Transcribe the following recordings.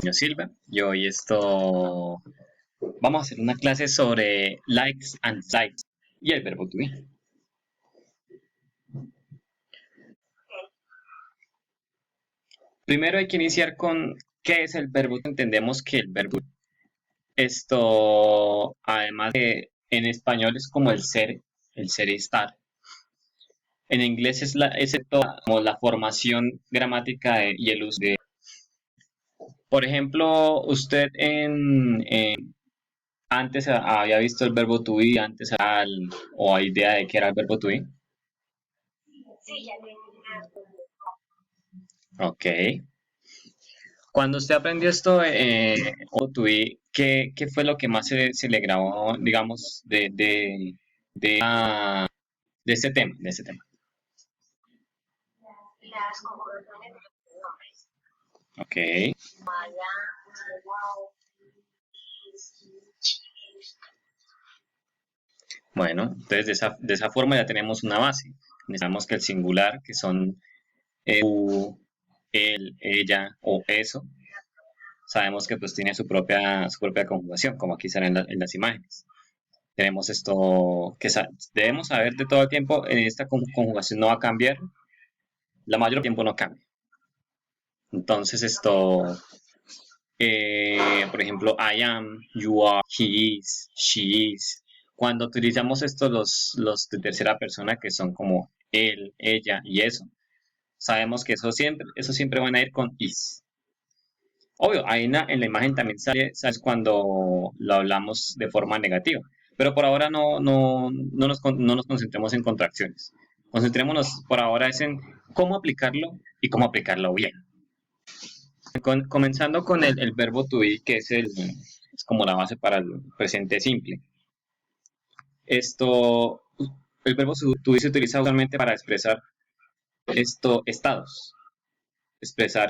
Yo Silva y hoy vamos a hacer una clase sobre likes and dislikes y el verbo to be. Primero hay que iniciar con qué es el verbo. Entendemos que el verbo además de en español es como el ser y estar. En inglés como la formación gramática y el uso de. Por ejemplo, usted antes había visto el verbo to be, o idea de qué era el verbo to be. Ok. Cuando usted aprendió esto, o to be, ¿qué fue lo que más se le grabó, digamos, de ese tema, de ese tema? Ok. Bueno, entonces de esa forma ya tenemos una base. Necesitamos que el singular, que son tú, él, ella o eso, sabemos que pues tiene su propia conjugación, como aquí sale en las imágenes. Tenemos debemos saber de todo el tiempo, esta conjugación no va a cambiar, la mayor tiempo no cambia. Entonces por ejemplo, I am, you are, he is, she is. Cuando utilizamos los de tercera persona, que son como él, ella y eso, sabemos que eso siempre van a ir con is. Obvio, ahí en la imagen también sale cuando lo hablamos de forma negativa. Pero por ahora no nos concentremos en contracciones. Concentrémonos por ahora es en cómo aplicarlo y cómo aplicarlo bien. Comenzando con el verbo to be, que es como la base para el presente simple. Esto, el verbo to be se utiliza usualmente para expresar estados. Expresar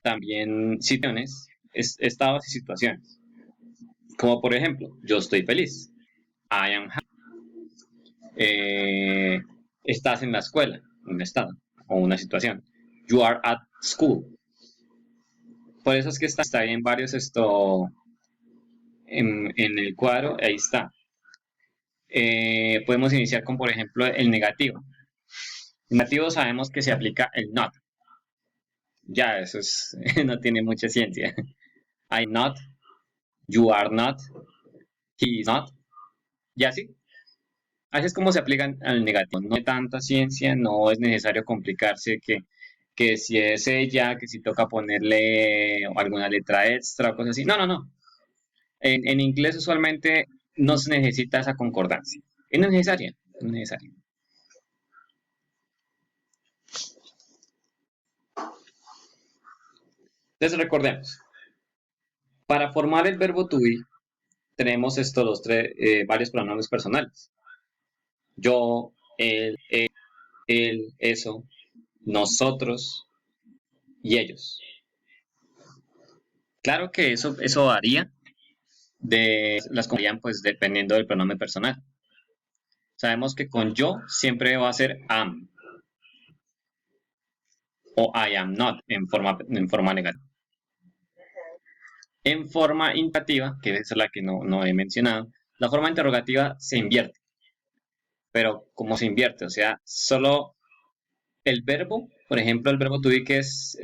también situaciones, estados y situaciones. Como por ejemplo, yo estoy feliz. I am happy. Eh, Estás en la escuela, un estado o una situación. You are at school. Por eso es que está ahí en varios en el cuadro, ahí está. Podemos iniciar con, por ejemplo, el negativo. El negativo sabemos que se aplica el not. Ya, no tiene mucha ciencia. I'm not, you are not, he is not. Ya sí. Así es como se aplican al negativo. No hay tanta ciencia, no es necesario complicarse que si es ella, que si toca ponerle alguna letra extra o cosas así. No, no, no. En inglés usualmente no se necesita esa concordancia. Es necesaria, es necesaria. Entonces recordemos, para formar el verbo to be tenemos varios pronombres personales. Yo, él, eso, nosotros y ellos. Claro que eso varía las varían pues dependiendo del pronombre personal. Sabemos que con yo siempre va a ser am o I am not en forma negativa. En forma interrogativa, que es la que no he mencionado, la forma interrogativa se invierte. Pero ¿cómo se invierte? O sea, solo el verbo, por ejemplo, el verbo to be que es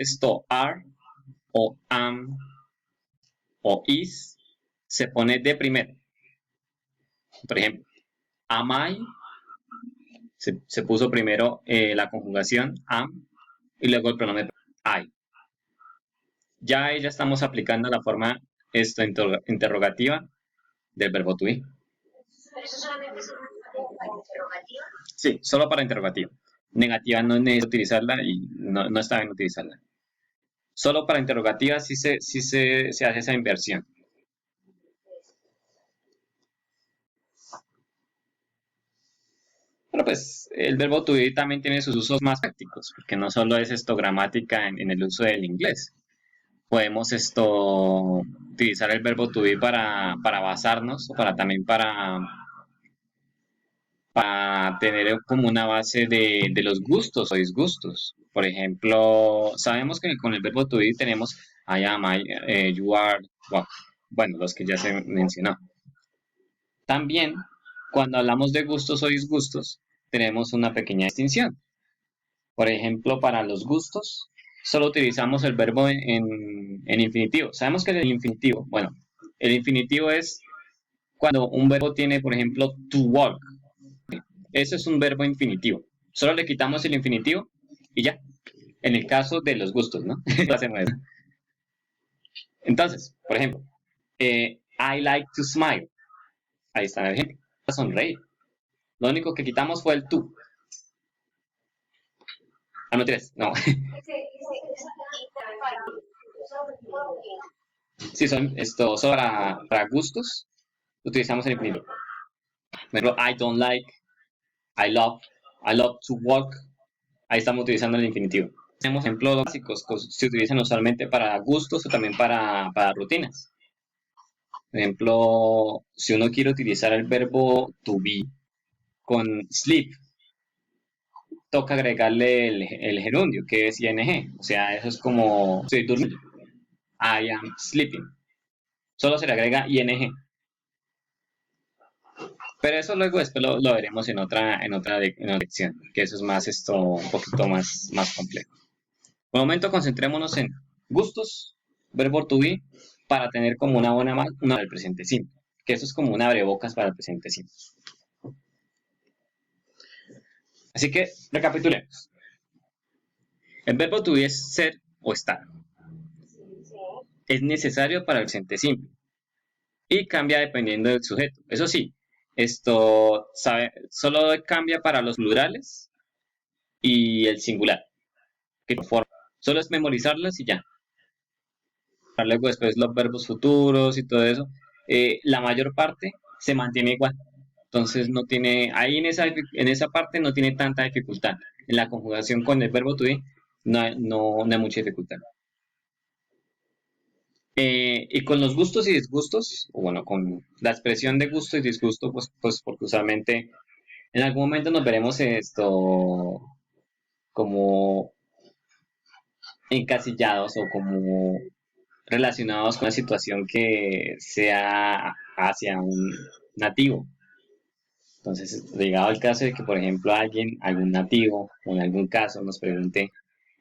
are o am o is, se pone de primero. Por ejemplo, am I, se puso primero la conjugación am y luego el pronombre I. Ya ahí ya estamos aplicando la forma interrogativa del verbo to be. Sí, solo para interrogativa. Negativa no es necesario utilizarla y no está bien utilizarla. Solo para interrogativa se hace esa inversión. Bueno, pues el verbo to be también tiene sus usos más prácticos, porque no solo es gramática en el uso del inglés. Podemos utilizar el verbo to be para basarnos o también para tener como una base de los gustos o disgustos. Por ejemplo, sabemos que con el verbo to be tenemos I am, you are, bueno, los que ya se mencionó. También, cuando hablamos de gustos o disgustos, tenemos una pequeña distinción. Por ejemplo, para los gustos, solo utilizamos el verbo en infinitivo. Sabemos que el infinitivo, bueno, el infinitivo es cuando un verbo tiene, por ejemplo, to walk. Eso es un verbo infinitivo. Solo le quitamos el infinitivo y ya. En el caso de los gustos, ¿no? Hacemos eso. Entonces, por ejemplo, I like to smile. Ahí está el ejemplo. Sonreír. Lo único que quitamos fue el to. Ah, no tienes. No. Sí, son esto solo para gustos. Utilizamos el infinitivo. Por ejemplo, I don't like, I love, I love to walk. Ahí estamos utilizando el infinitivo. Tenemos ejemplos básicos que se utilizan usualmente para gustos o también para rutinas. Por ejemplo, si uno quiere utilizar el verbo to be con sleep, toca agregarle el gerundio, que es ing. O sea, eso es como estoy durmiendo. I am sleeping. Solo se le agrega ing. Pero eso luego después lo veremos en otra lección, que eso es más un poquito más complejo. Por el momento concentrémonos en gustos, verbo to be, para tener como una buena una del presente simple, que eso es como un abrebocas para el presente simple. Así que recapitulemos. El verbo to be es ser o estar. Es necesario para el presente simple y cambia dependiendo del sujeto. Eso sí, solo cambia para los plurales y el singular. Que forma. Solo es memorizarlas y ya. Luego después los verbos futuros y todo eso, la mayor parte se mantiene igual. Entonces no tiene, ahí en esa parte no tiene tanta dificultad. En la conjugación con el verbo to be no hay mucha dificultad. Y con los gustos y disgustos, o bueno, con la expresión de gusto y disgusto, pues porque usualmente en algún momento nos veremos esto como encasillados o como relacionados con una situación que sea hacia un nativo. Entonces, llegado el caso de que, por ejemplo, algún nativo, o en algún caso, nos pregunte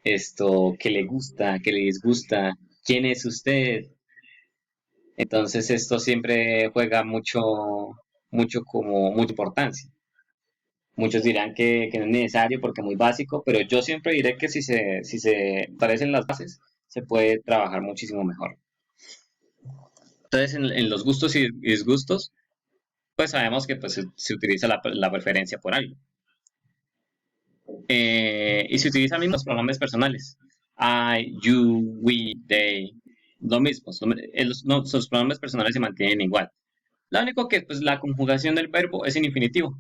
qué le gusta, qué le disgusta, quién es usted. Entonces, esto siempre juega mucha importancia. Muchos dirán que no es necesario porque es muy básico, pero yo siempre diré que si se parecen las bases, se puede trabajar muchísimo mejor. Entonces, en los gustos y disgustos, pues sabemos que pues, se utiliza la preferencia por algo. Y se utilizan mismos pronombres personales. I, you, we, they, lo mismo. Los pronombres personales se mantienen igual. Lo único que pues, la conjugación del verbo es en infinitivo.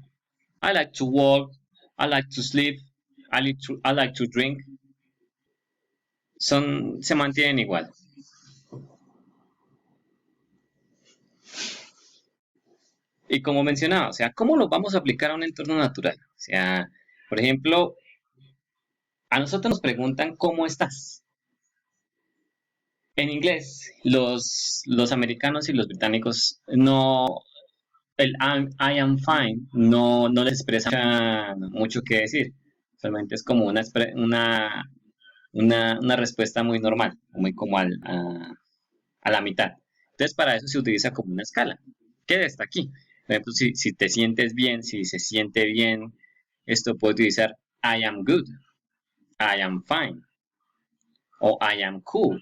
I like to walk, I like to sleep, I like to drink. Se mantienen igual. Y como mencionaba, o sea, ¿cómo lo vamos a aplicar a un entorno natural? O sea, por ejemplo, a nosotros nos preguntan ¿cómo estás? En inglés, los americanos y los británicos el I am fine no les expresa mucho que decir. Solamente es como una respuesta muy normal, muy como a la mitad. Entonces, para eso se utiliza como una escala. ¿Qué está aquí? Por ejemplo, si te sientes bien, si se siente bien, esto puede utilizar I am good, I am fine o I am cool.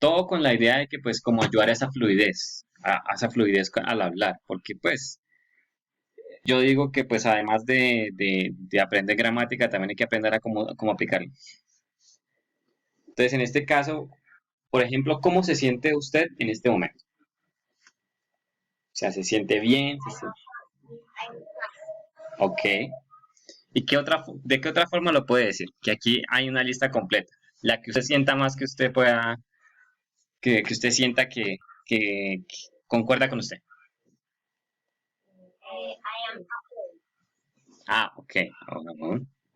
Todo con la idea de que pues como ayudar a esa fluidez, a esa fluidez al hablar, porque pues yo digo que pues además de aprender gramática también hay que aprender a cómo aplicarlo. Entonces en este caso, por ejemplo, ¿cómo se siente usted en este momento? O sea, ¿se siente bien? Ok. ¿Y de qué otra forma lo puede decir? Que aquí hay una lista completa. La que usted sienta más que usted que usted sienta que concuerda con usted. Ah, ok.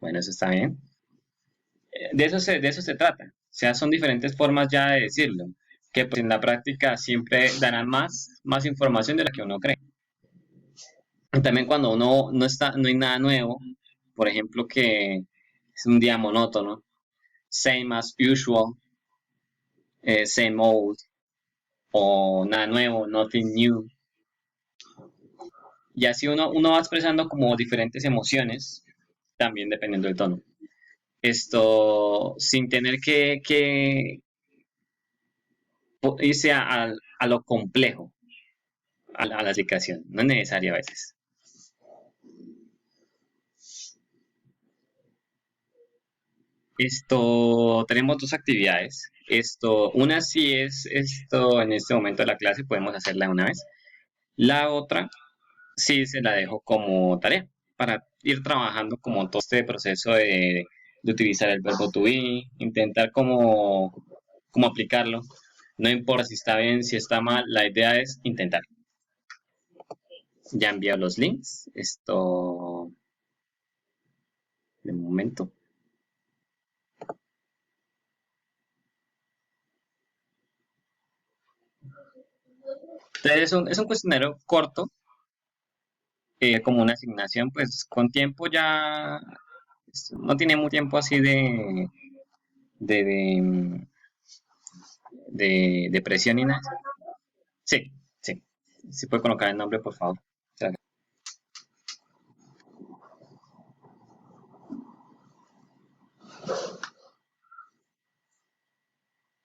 Bueno, eso está bien. De eso se trata. O sea, son diferentes formas ya de decirlo, que pues en la práctica siempre darán más información de la que uno cree. Y también cuando uno no está, no hay nada nuevo, por ejemplo, que es un día monótono, same as usual, same old, o nada nuevo, nothing new. Y así uno va expresando como diferentes emociones, también dependiendo del tono. Esto sin tener que irse a lo complejo, a la explicación. No es necesario a veces. Tenemos dos actividades. Una sí es en este momento de la clase, podemos hacerla una vez. La otra sí se la dejo como tarea para ir trabajando como todo este proceso de utilizar el verbo to be, intentar como aplicarlo. No importa si está bien, si está mal, la idea es intentar. Ya envío los links. De momento. Entonces es un cuestionario corto, como una asignación, pues con tiempo ya no tiene mucho tiempo así de, de, de presión ni nada. Sí, sí. Si puede colocar el nombre, por favor.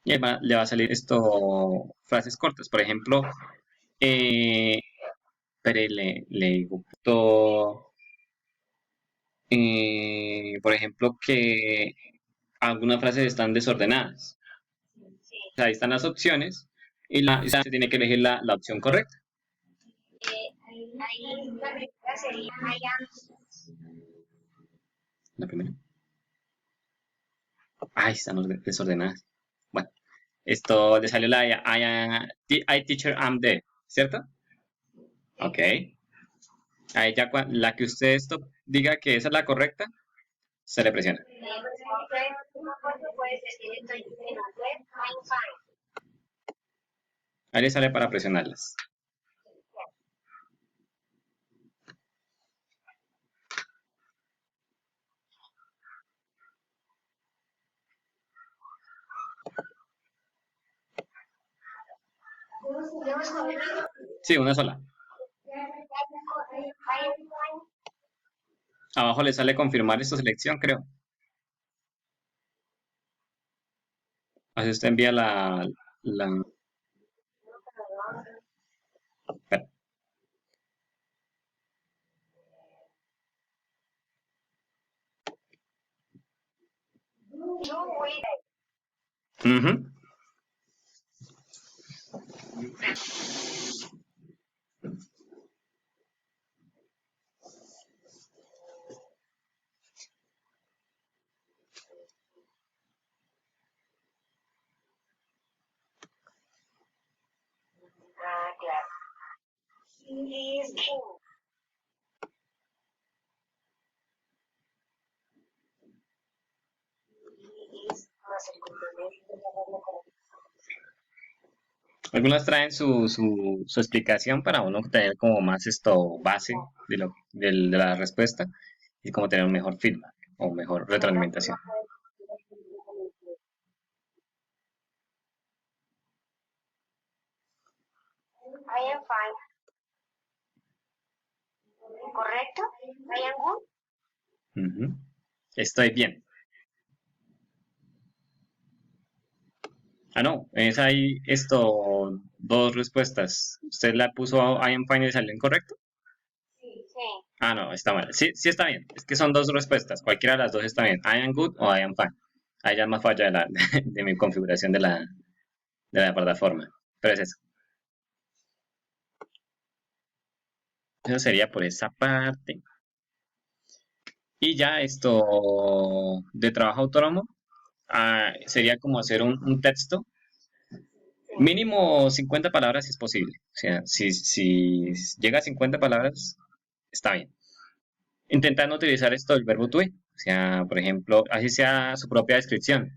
Y le va a salir frases cortas. Por ejemplo, eh, pero le digo, por ejemplo, que algunas frases están desordenadas. O sea, ahí están las opciones y se tiene que elegir la opción correcta. La primera. Ay, están desordenadas. Bueno, le salió I teacher am there, ¿cierto? Ok. Ahí ya la que usted diga que esa es la correcta, se le presiona. Ahí le sale para presionarlas. Sí, una sola. Abajo le sale confirmar esta selección, creo. Así usted envía la... espera. Ujú. Algunas traen su explicación para uno tener como más base de la respuesta y como tener un mejor feedback o mejor retroalimentación. Ujú. Estoy bien. Ah, no, es ahí dos respuestas. ¿Usted la puso I am fine y salió incorrecto? Ah, no, está mal. Sí, sí está bien. Es que son dos respuestas. Cualquiera de las dos está bien. I am good o I am fine. Ahí ya es más falla de mi configuración de la plataforma. Pero es eso. Eso sería por esa parte. Y ya de trabajo autónomo, sería como hacer un texto. Mínimo 50 palabras si es posible. O sea, si llega a 50 palabras, está bien. Intentando utilizar esto del verbo to be. O sea, por ejemplo, así sea su propia descripción.